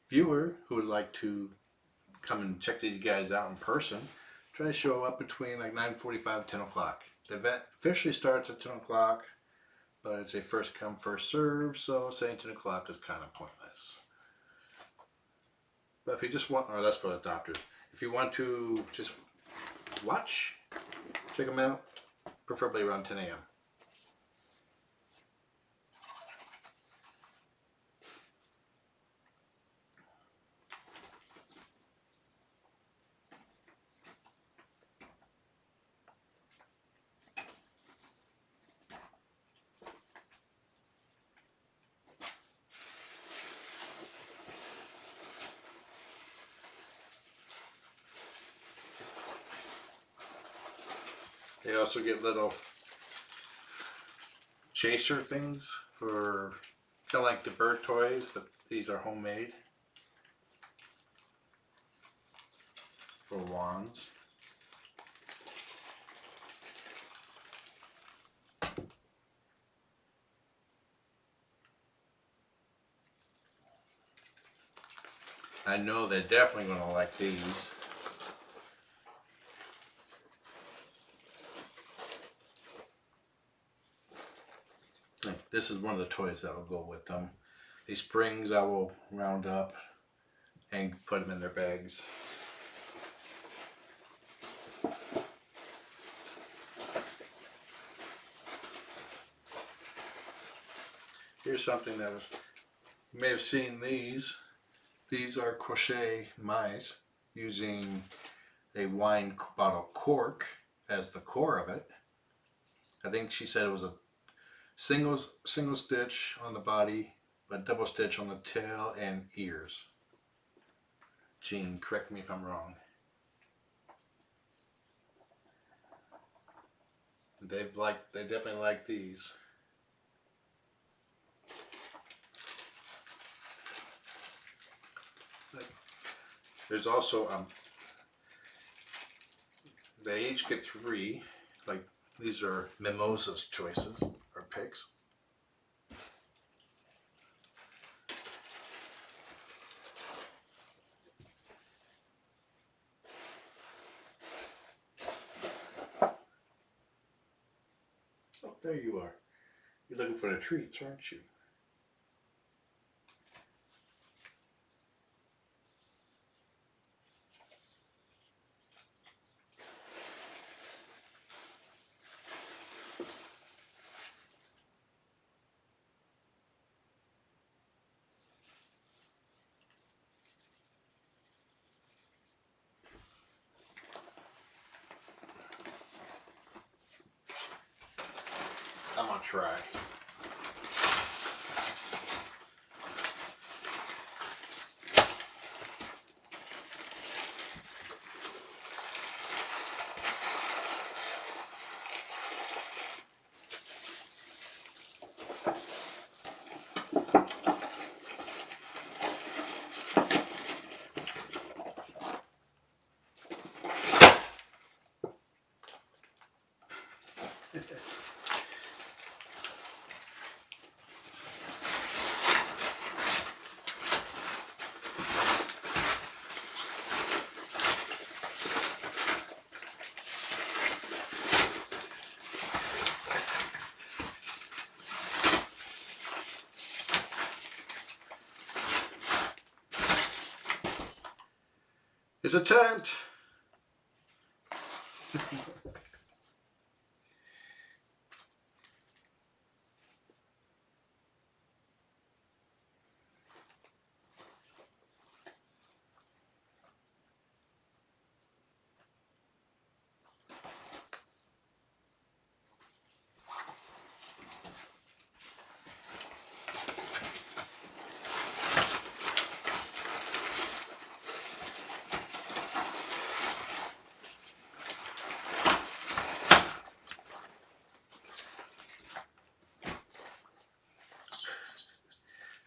viewer who would like to come and check these guys out in person, try to show up between like 9:45 and 10 o'clock. The event officially starts at 10 o'clock. But it's a first come, first serve, so saying 10 o'clock is kind of pointless. But if you just want, or that's for adopters, if you want to just watch, check them out, preferably around 10 a.m. They also get little chaser things for kind of like the bird toys, but these are homemade for wands. I know they're definitely going to like these. This is one of the toys that will go with them. These springs I will round up and put them in their bags. Here's something that was, you may have seen these. These are crochet mice using a wine bottle cork as the core of it. I think she said it was a single stitch on the body, but double stitch on the tail and ears. Jean, correct me if I'm wrong. They definitely like these. There's also they each get 3. Like these are Mimosa's choices or picks. Oh, there you are. You're looking for the treats, aren't you? I'm gonna try. It's a tent.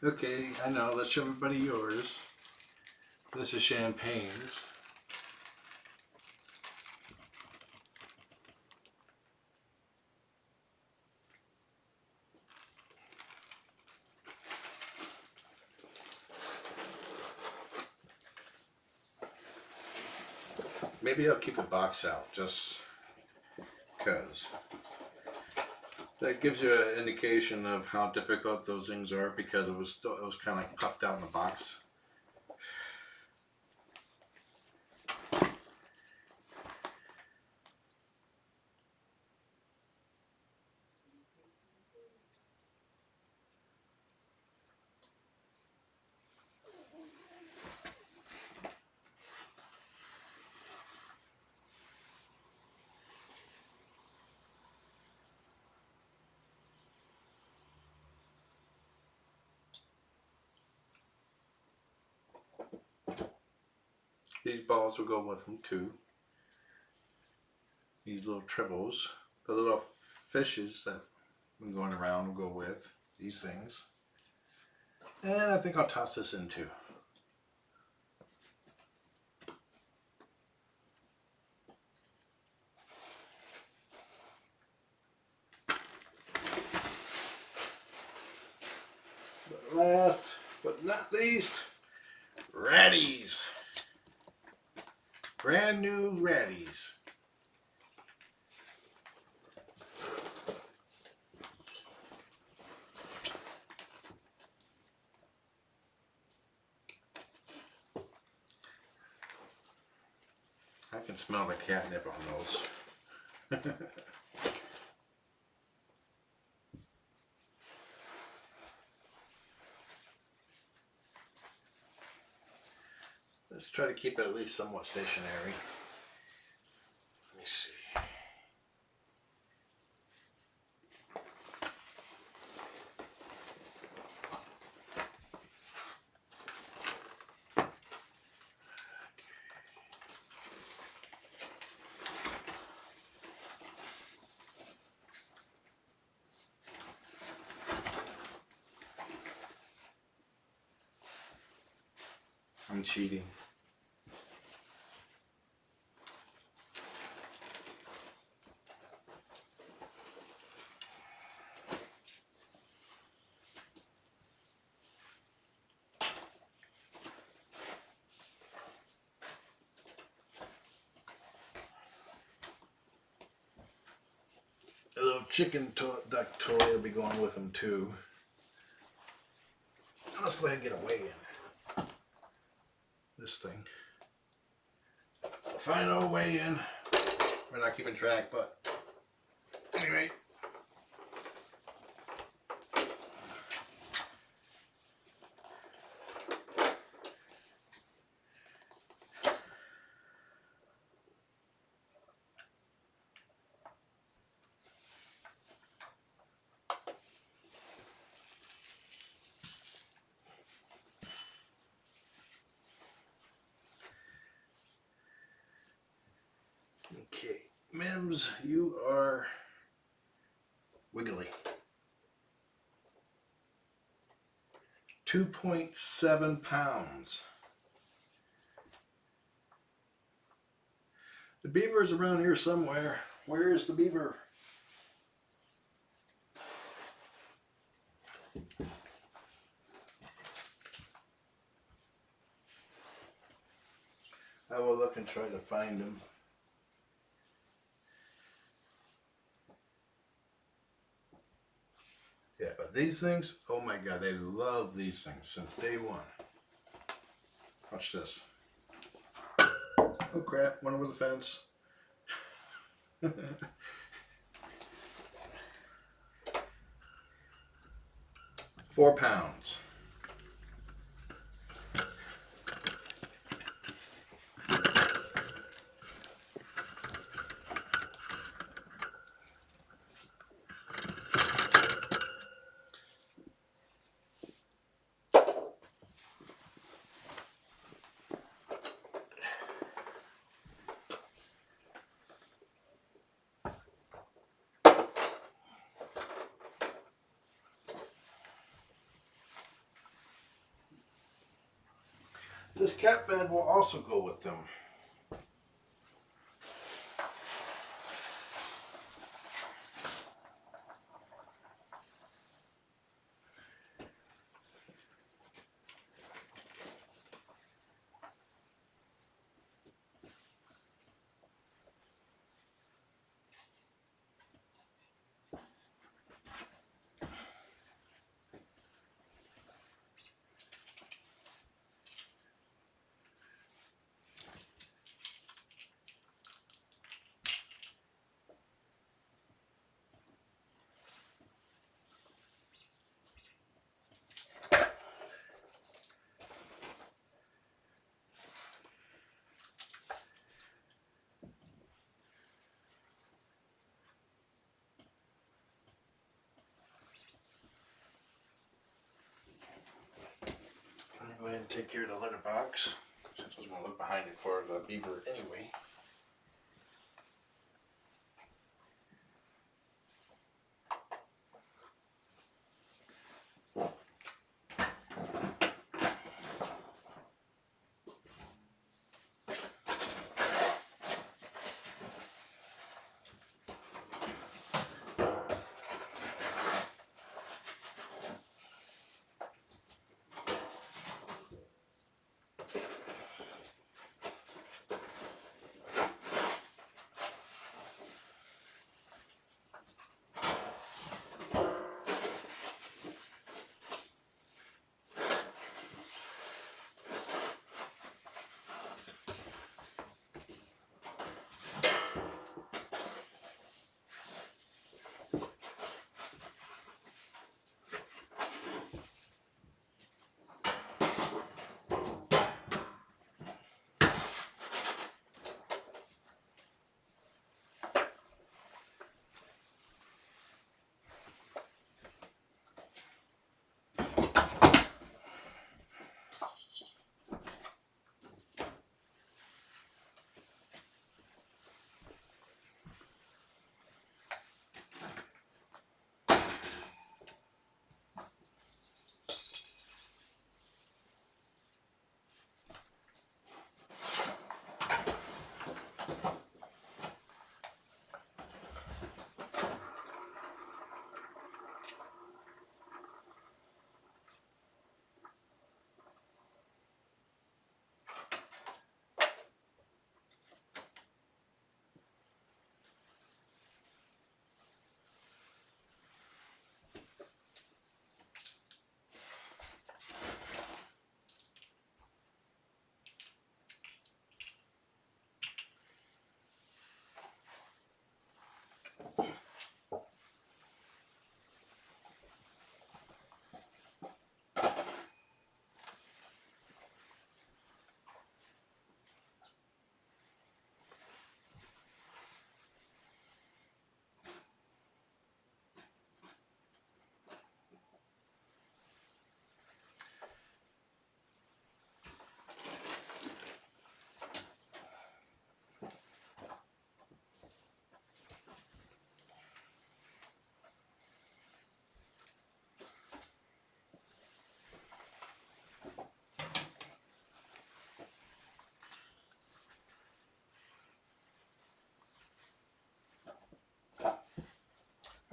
Okay, I know. Let's show everybody yours. This is Champagne's. Maybe I'll keep the box out just because. That gives you an indication of how difficult those things are because it was kind of like puffed out in the box. These balls will go with them too. These little tribbles, the little fishes that I'm going around will go with these things. And I think I'll toss this in too. But last but not least, ratties. Brand new ratties. I can smell the catnip on those. Let's try to keep it at least somewhat stationary. Let me see. I'm cheating. A little duck toy will be going with them too. Let's go ahead and get a weigh in. This thing. Final weigh in. We're not keeping track, but anyway. Okay, Mims, you are wiggly. 2.7 pounds. The beaver is around here somewhere. Where is the beaver? I will look and try to find him. Yeah, but these things, oh my God, they love these things since day one. Watch this. Oh crap, went over the fence. 4 pounds. This cat bed will also go with them. Go ahead and take care of the litter box, since I was going to look behind it for the beaver anyway.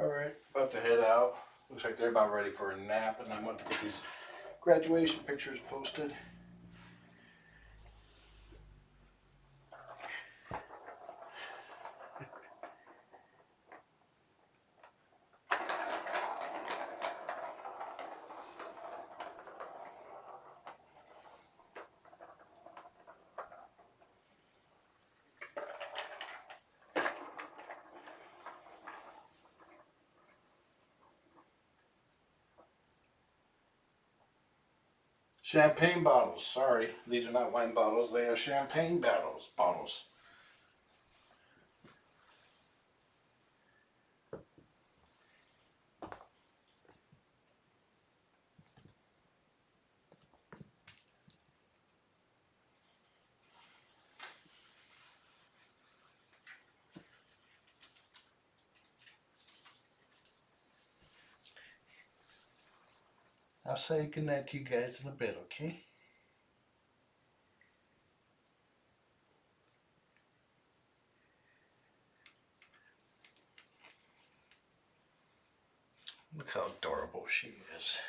Alright, about to head out. Looks like they're about ready for a nap, and I want to get these graduation pictures posted. Champagne bottles. Sorry, these are not wine bottles. They are champagne bottles. I'll say goodnight to you guys in a bit, okay? Look how adorable she is.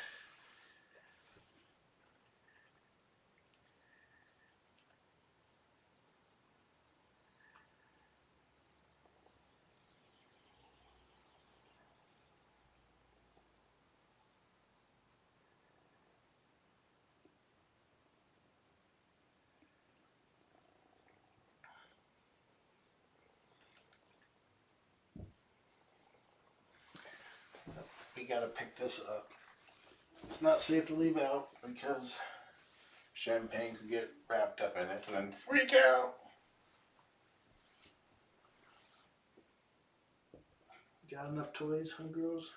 We gotta pick this up. It's not safe to leave out because Champagne could get wrapped up in it and then freak out. Got enough toys, huh, girls?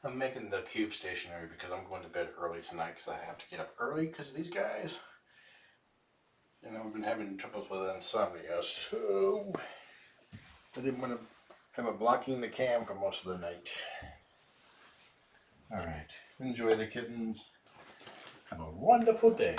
I'm making the cube stationary because I'm going to bed early tonight because I have to get up early because of these guys. And I've been having troubles with insomnia, so I didn't want to have it blocking the cam for most of the night. Alright, enjoy the kittens. Have a wonderful day.